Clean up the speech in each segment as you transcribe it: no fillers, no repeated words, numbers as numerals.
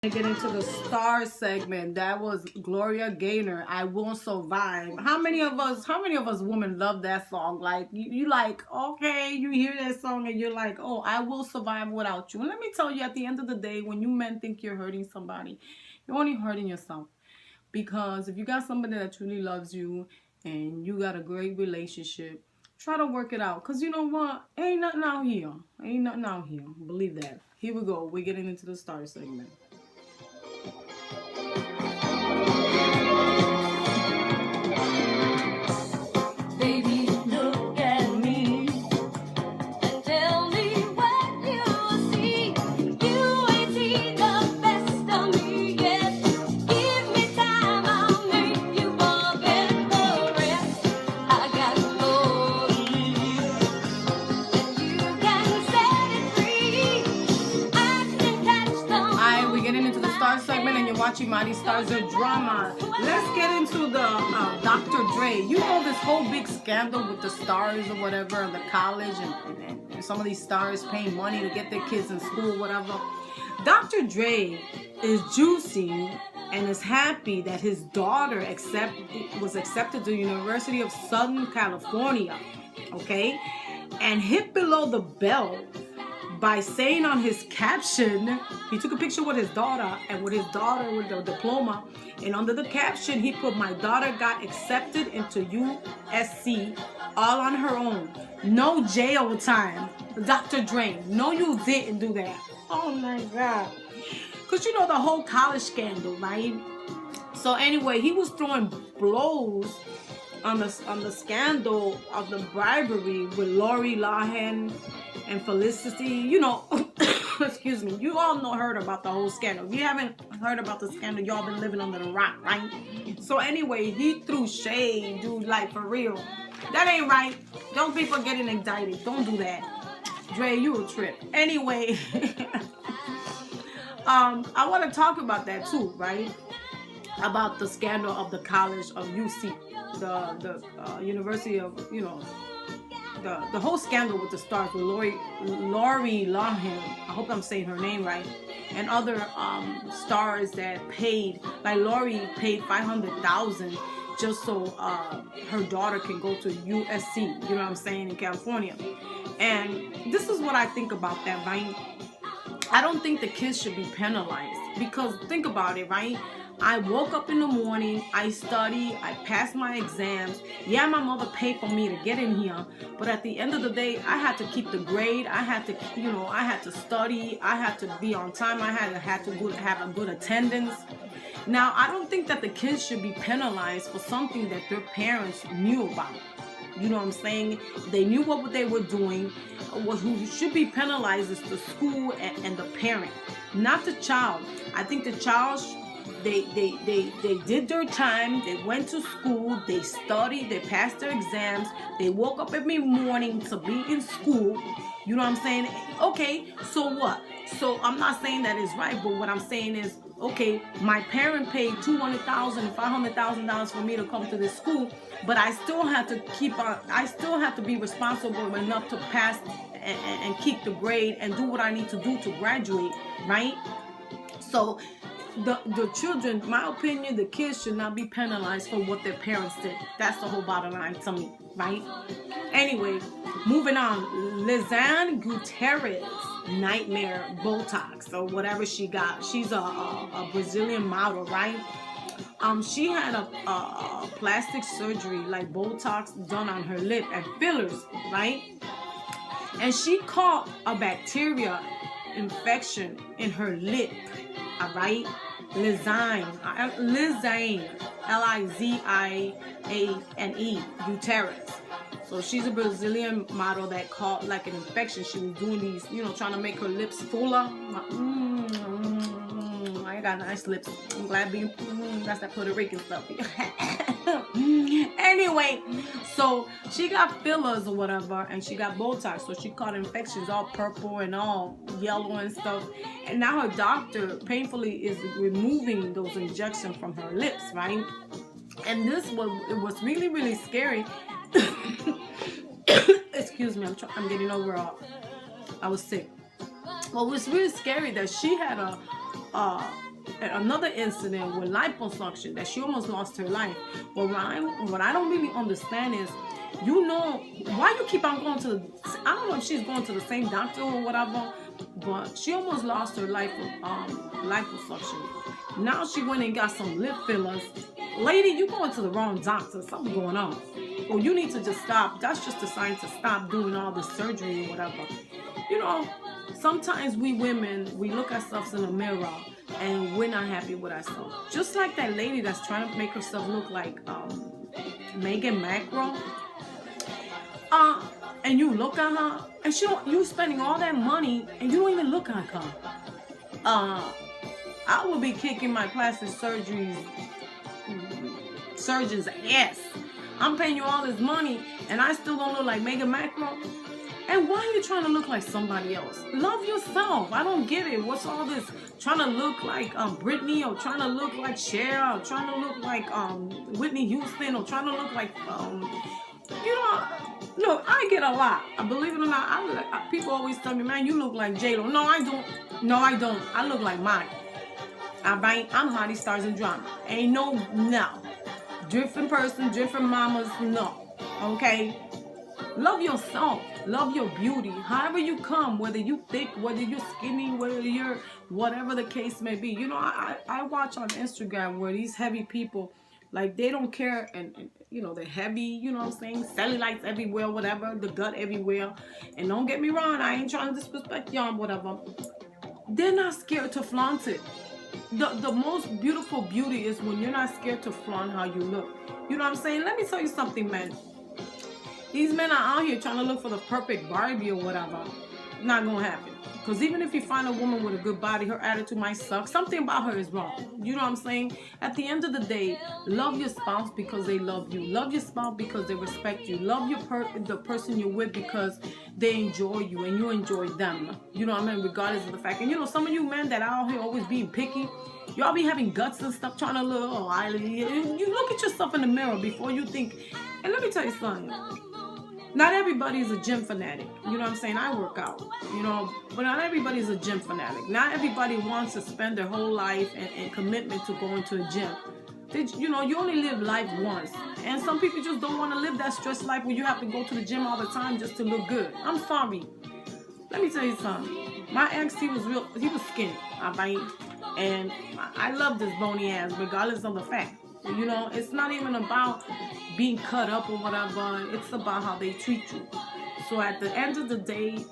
Get into the star segment. That was Gloria Gaynor, I Won't Survive. How many of us women love that song? Like you like, okay, you hear that song and you're like, oh, I will survive without you. And let me tell you, at the end of the day, when you men think you're hurting somebody, you're only hurting yourself. Because if you got somebody that truly loves you and you got a great relationship, try to work it out. Because you know what? Ain't nothing out here. Ain't nothing out here. Believe that. Here we go. We're getting into the star segment. Segment, and you're watching Mighty Stars of Drama. Let's get into the Dr. Dre. You know this whole big scandal with the stars or whatever in the college, and some of these stars paying money to get their kids in school, whatever. Dr. Dre is juicing and is happy that his daughter was accepted to the University of Southern California, okay, and hit below the belt by saying on his caption, he took a picture with his daughter with the diploma, and under the caption he put, "My daughter got accepted into USC all on her own. No jail time." Dr. Dre, no, you didn't do that. Oh my God. Because you know the whole college scandal, right? So anyway, he was throwing blows on the scandal of the bribery with Lori Loughlin and Felicity. You know, excuse me, you all heard about the whole scandal. If you haven't heard about the scandal, y'all been living under the rock, right? So anyway, he threw shade, dude, like for real. That ain't right. Don't people getting indicted. Don't do that. Dre, you a trip. Anyway, I want to talk about that too, right? About the scandal of the college of UC, the University of, you know, the whole scandal with the stars with Lori Loughlin, I hope I'm saying her name right, and other stars that paid, like Lori paid $500,000 just so her daughter can go to USC, you know what I'm saying, in California. And this is what I think about that, right? I don't think the kids should be penalized, because think about it, right? I woke up in the morning, I study, I passed my exams. Yeah, my mother paid for me to get in here, but at the end of the day, I had to keep the grade. I had to, you know, I had to study. I had to be on time. I had to have a good attendance. Now, I don't think that the kids should be penalized for something that their parents knew about. You know what I'm saying? They knew what they were doing. Who should be penalized is the school and the parent, not the child. I think the child, they did their time. They went to school. They studied. They passed their exams. They woke up every morning to be in school. You know what I'm saying? Okay, so what? So I'm not saying that is right, but what I'm saying is, okay, my parent paid $200,000, $500,000 for me to come to this school, but I still have to I still have to be responsible enough to pass and keep the grade and do what I need to do to graduate, right? So the children, my opinion, the kids should not be penalized for what their parents did. That's the whole bottom line to me, right? Anyway, moving on. Lisanne Gutierrez, nightmare Botox or whatever she got. She's a Brazilian model, right? She had a plastic surgery, like Botox, done on her lip and fillers, right? And she caught a bacteria infection in her lip, all right? Lisanne, Liziane, Gutierrez. So she's a Brazilian model that caught like an infection. She was doing these, you know, trying to make her lips fuller. I got nice lips. I'm glad that's that Puerto Rican stuff. Anyway, so she got fillers or whatever, and she got Botox. So she caught infections, all purple and all yellow and stuff. And now her doctor painfully is removing those injections from her lips, right? And it was really, really scary. Excuse me, I'm getting over. I was sick. Well, it was really scary that she had another incident with liposuction that she almost lost her life. But what I don't really understand is, you know, why you keep on going to the, I don't know if she's going to the same doctor or whatever, but she almost lost her life from liposuction. Now she went and got some lip fillers. Lady, you going to the wrong doctor. Something going on. Or you need to just stop. That's just a sign to stop doing all this surgery or whatever. You know, sometimes we women, we look ourselves in the mirror and we're not happy with ourselves. Just like that lady that's trying to make herself look like Megan Macro. And you look at her, and you spending all that money, and you don't even look like her. I will be kicking my plastic surgeon's ass. I'm paying you all this money, and I still don't look like Megan Macro. And why are you trying to look like somebody else? Love yourself. I don't get it. What's all this trying to look like Britney, or trying to look like Cher, or trying to look like Whitney Houston, or trying to look like you know, look, I get a lot. Believe it or not, people always tell me, man, you look like J-Lo. No, I don't. No, I don't. I look like Marty. I'm Marty Starzs and Drama. Ain't no. Different person, different mamas, no. Okay? Love yourself. Love your beauty. However you come, whether you thick, whether you're skinny, whether you're whatever the case may be. You know, I watch on Instagram where these heavy people, like, they don't care, and you know, they're heavy, you know what I'm saying? Cellulites everywhere, whatever, the gut everywhere. And don't get me wrong, I ain't trying to disrespect y'all, whatever. They're not scared to flaunt it. The most beautiful beauty is when you're not scared to flaunt how you look. You know what I'm saying? Let me tell you something, man. These men are out here trying to look for the perfect Barbie or whatever. Not gonna happen. Because even if you find a woman with a good body, her attitude might suck. Something about her is wrong. You know what I'm saying? At the end of the day, love your spouse because they love you. Love your spouse because they respect you. Love the person you're with because they enjoy you and you enjoy them. You know what I mean? Regardless of the fact. And you know, some of you men that are out here always being picky, y'all be having guts and stuff, trying to look, you look at yourself in the mirror before you think. And let me tell you something. Not everybody's a gym fanatic. You know what I'm saying? I work out, you know, but not everybody's a gym fanatic. Not everybody wants to spend their whole life and commitment to going to a gym. You know, you only live life once. And some people just don't want to live that stress life where you have to go to the gym all the time just to look good. I'm sorry. Let me tell you something. My ex, he was skinny, alright? And I love this bony ass regardless of the fact. You know, it's not even about being cut up or whatever. It's about how they treat you. So at the end of the day,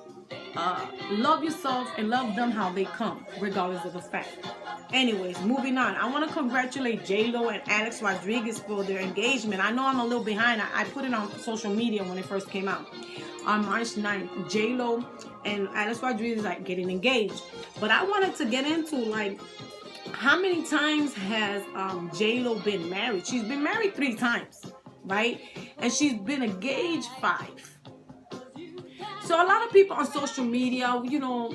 love yourself and love them how they come, regardless of the fact. Anyways, moving on. I want to congratulate J-Lo and Alex Rodriguez for their engagement. I know I'm a little behind. I put it on social media when it first came out. On March 9th, J-Lo and Alex Rodriguez are getting engaged. But I wanted to get into, like, how many times has J-Lo been married? She's been married 3 times, right? And she's been engaged 5. So a lot of people on social media, you know,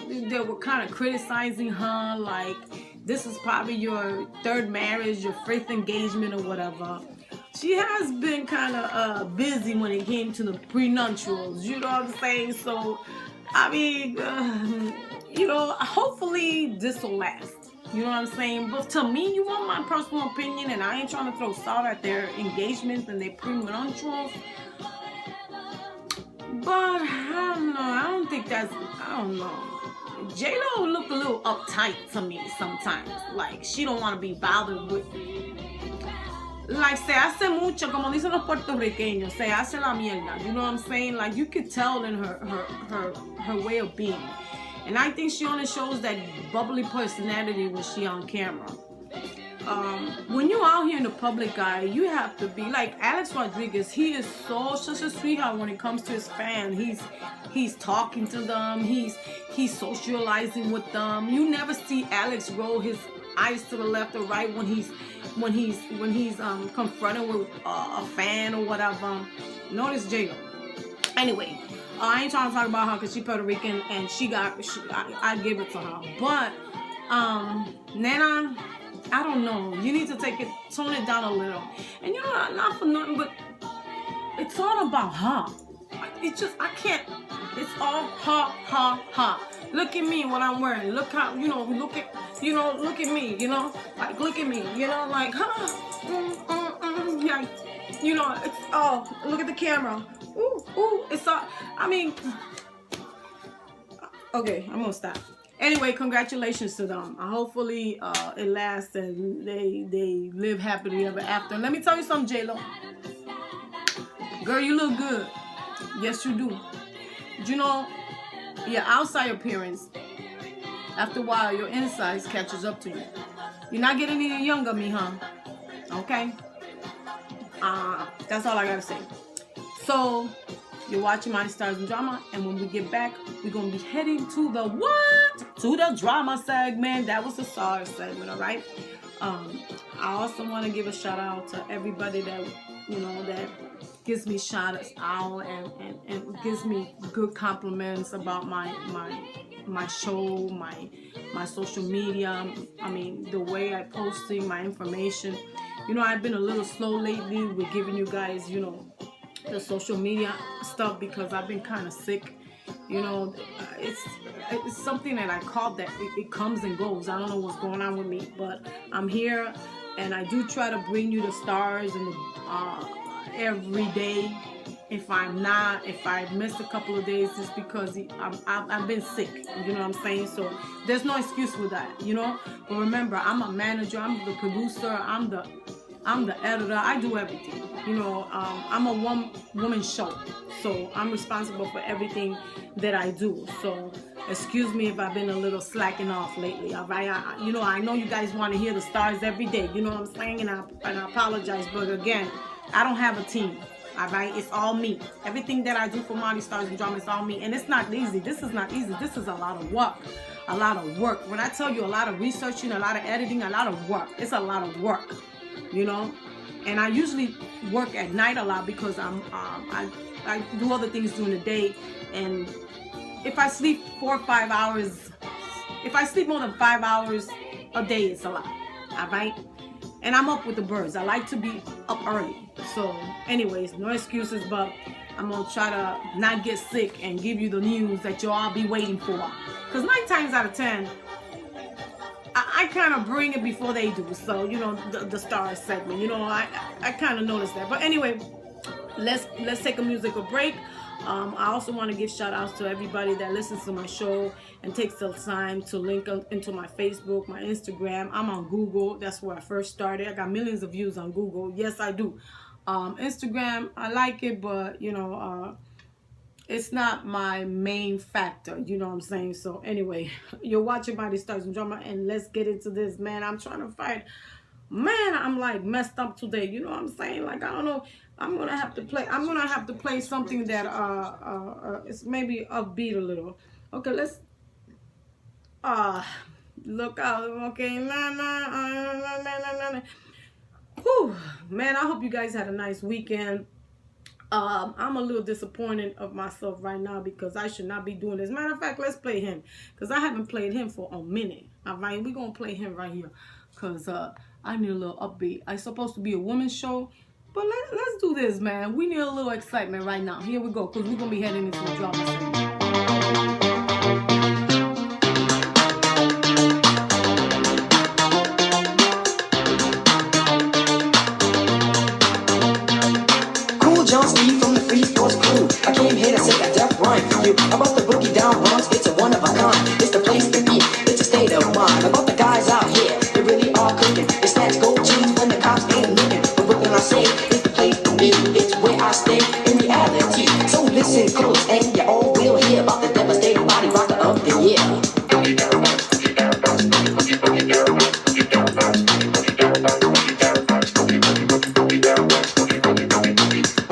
they were kind of criticizing her, like, this is probably your 3rd marriage, your 5th engagement or whatever. She has been kind of busy when it came to the prenuptials, you know what I'm saying? So, I mean, you know, hopefully this will last. You know what I'm saying? But to me, you want my personal opinion, and I ain't trying to throw salt at their engagements and their prenuptials. But I don't know. I don't think that's, I don't know. J-Lo look a little uptight to me sometimes. Like, she don't want to be bothered with, like, se hace mucho, como dicen los puertorriqueños, se hace la mierda. You know what I'm saying? Like, you could tell in her way of being. And I think she only shows that bubbly personality when she on camera. When you're out here in the public eye, you have to be like Alex Rodriguez. He is such a sweetheart when it comes to his fans. He's talking to them. He's socializing with them. You never see Alex roll his eyes to the left or right when he's confronted with a fan or whatever. Notice J-Lo. Anyway. I ain't trying to talk about her because she's Puerto Rican and I give it to her. But, Nana, I don't know. You need to tone it down a little. And you know, not for nothing, but it's all about her. It's just, I can't, it's all her. Look at me, what I'm wearing. Look how, you know, look at you know, look at me, you know, like, look at me, you know, like, yeah, you know, it's, oh, look at the camera. Ooh, ooh, it's all, I mean, okay, I'm gonna stop. Anyway, congratulations to them. Hopefully, it lasts and they live happily ever after. And let me tell you something, J-Lo. Girl, you look good. Yes, you do. You know, your outside appearance, after a while, your insides catches up to you. You're not getting any younger, mija. Okay? That's all I gotta say. So, you're watching Mighty Stars and Drama, and when we get back, we're gonna be heading to the what? To the drama segment. That was the Starzs segment, all right? I also want to give a shout out to everybody that, you know, that gives me shout out and gives me good compliments about my show, my social media. I mean, the way I posting my information. You know, I've been a little slow lately with giving you guys, you know, the social media stuff because I've been kind of sick. You know, it's something that I call that it comes and goes. I don't know what's going on with me, but I'm here and I do try to bring you the stars and every day. If I've missed a couple of days, it's because I've been sick. You know what I'm saying? So there's no excuse for that, you know. But remember, I'm a manager, I'm the producer, I'm the editor, I do everything. You know, I'm a one-woman show, so I'm responsible for everything that I do. So excuse me if I've been a little slacking off lately. You know, I know you guys want to hear the stars every day. You know what I'm saying? And I apologize, but again, I don't have a team. All right, it's all me. Everything that I do for Mighty Stars and Drama is all me, and it's not easy. This is not easy. This is a lot of work. A lot of work. When I tell you a lot of researching, a lot of editing, a lot of work. It's a lot of work. You know, and I usually work at night a lot because I do other things during the day, and if I sleep 4 or 5 hours, if I sleep more than 5 hours a day, it's a lot. All right, and I'm up with the birds. I like to be up early. So, anyways, no excuses, but I'm gonna try to not get sick and give you the news that you'll all be waiting for. Because 9 times out of 10. I kind of bring it before they do. So, you know, the Starzs segment, you know, I kind of noticed that. But anyway, let's take a musical break. I also want to give shout outs to everybody that listens to my show and takes the time to link into my Facebook, my Instagram. I'm on Google. That's where I first started. I got millions of views on Google. Yes, I do. Instagram, I like it, but, you know, it's not my main factor, you know what I'm saying? So anyway, you're watching Mighty Stars and Drama, and let's get into this, man. I'm trying to fight. Man, I'm like messed up today. You know what I'm saying? Like, I don't know. I'm gonna have to play something that it's maybe upbeat a little. Okay, let's look out. Okay, Whew, man, I hope you guys had a nice weekend. I'm a little disappointed of myself right now because I should not be doing this. Matter of fact, let's play him because I haven't played him for a minute. All right, we're going to play him right here because I need a little upbeat. It's supposed to be a woman's show, but let's do this, man. We need a little excitement right now. Here we go because we're going to be heading into the drama segment. I came here to say a death rhyme for you. About the boogie down Bronx, it's a one of a kind. It's the place to be, it's a state of mind. About the guys out here, they really are cooking. It's snatch gold chains when the cops ain't looking. But Brooklyn, I say, it's the place to be. It's where I stay in reality. So listen close, and you all will hear about the devastating body rocker of the year.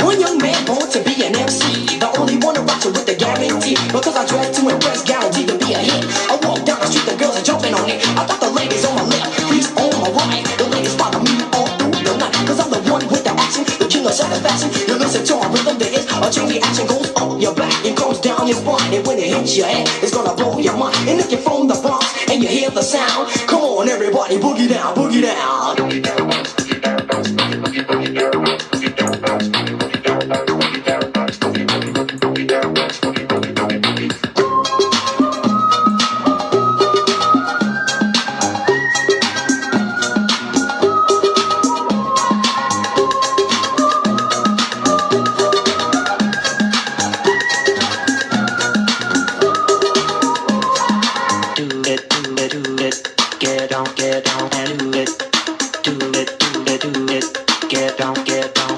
One young man born to be an MC, the only one to rock you with the guarantee. Because I dread to impress, guaranteed to be a hit. I walk down the street, the girls are jumping on it. I got the ladies on my left, freaks on my right. The ladies follow me all through the night. Cause I'm the one with the action, the king of satisfaction. You listen to my rhythm, there is a chain reaction. Goes up your back, it goes down your spine. And when it hits your head, it's gonna blow your mind. And if you're from the Bronx and you hear the sound, come on everybody, boogie down, boogie down. Boogie down, boogie down, boogie down, boogie down, boogie down, boogie down. down and do it. Do it, do it, do it. Get down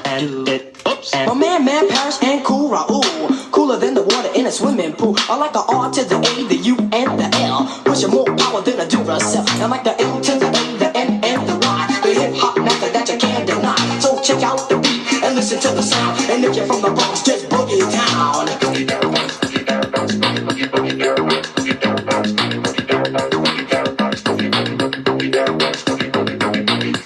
and do it. Oops. My man, Paris and cool Raoul. Cooler than the water in a swimming pool. I like the R to the A, the U, and the L. Wishing more power than a Duracell. I like the L to the A, the N, and the Y. The hip hop method that you can't deny. So check out the beat and listen to the sound. And if you're from the Bronx, just boogie down. Boogie down, boogie down, boogie down, boogie down, boogie down, boogie down, boogie down, boogie down, boogie down, boogie down.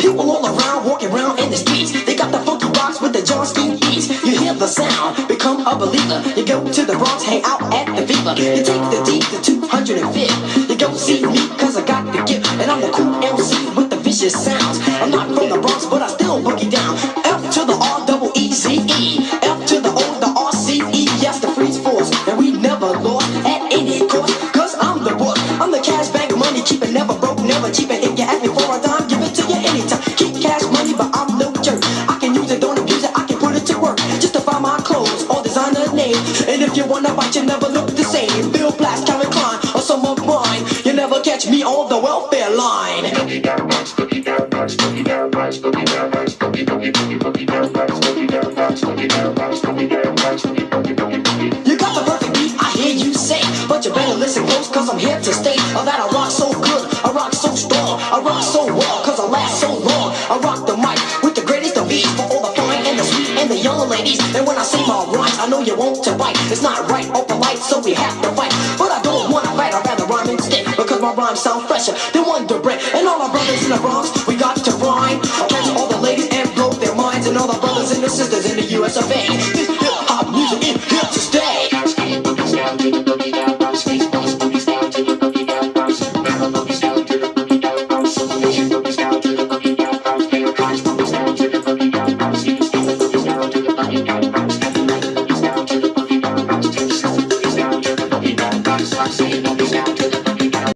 People all around, walking around in the streets. They got the funky rocks with the John Steve beats. You hear the sound, become a believer. You go to the Bronx, hang out at the Viva. You take the D to 205. You go see me, cause I got the gift. And I'm the cool MC with the vicious sounds. I'm not from the Bronx, but I still boogie down. F to the R-double-E-Z-E. F to the O, the R-C-E. Yes, the freeze force. And we never lost at any cost. Cause I'm the boss. I'm the cash bag of money. Keep it never broke, never cheap. And if you ask me for a dime, give it to you anytime. Keep cash money, but I'm no jerk. I can use it, don't abuse it, I can put it to work. Just to buy my clothes or designer name. And if you wanna bite, you never look the same. Bill Black, Calvin Klein, or some of mine. You never catch me on the welfare line. Boogie down, boogie down, boogie down, boogie down, boogie down, boogie down, boogie down, boogie down, boogie down, boogie down. You got the perfect beat, I hear you say, but you better listen close, cause I'm here to stay. That I rock so good, I rock so strong, I rock so well, cause I last so long. I rock the mic with the greatest of ease for all the fine and the sweet and the young ladies. And when I say my rhymes, I know you want to bite. It's not right or polite, so we have to fight. But I don't wanna fight, I'd rather rhyme instead, because my rhymes sound fresher than Wonder Bread. And all our brothers in the Bronx, we got to rhyme. I'll catch all the ladies and blow their minds. And all the brothers and the sisters in the US of A. This hip-hop music is here to stay.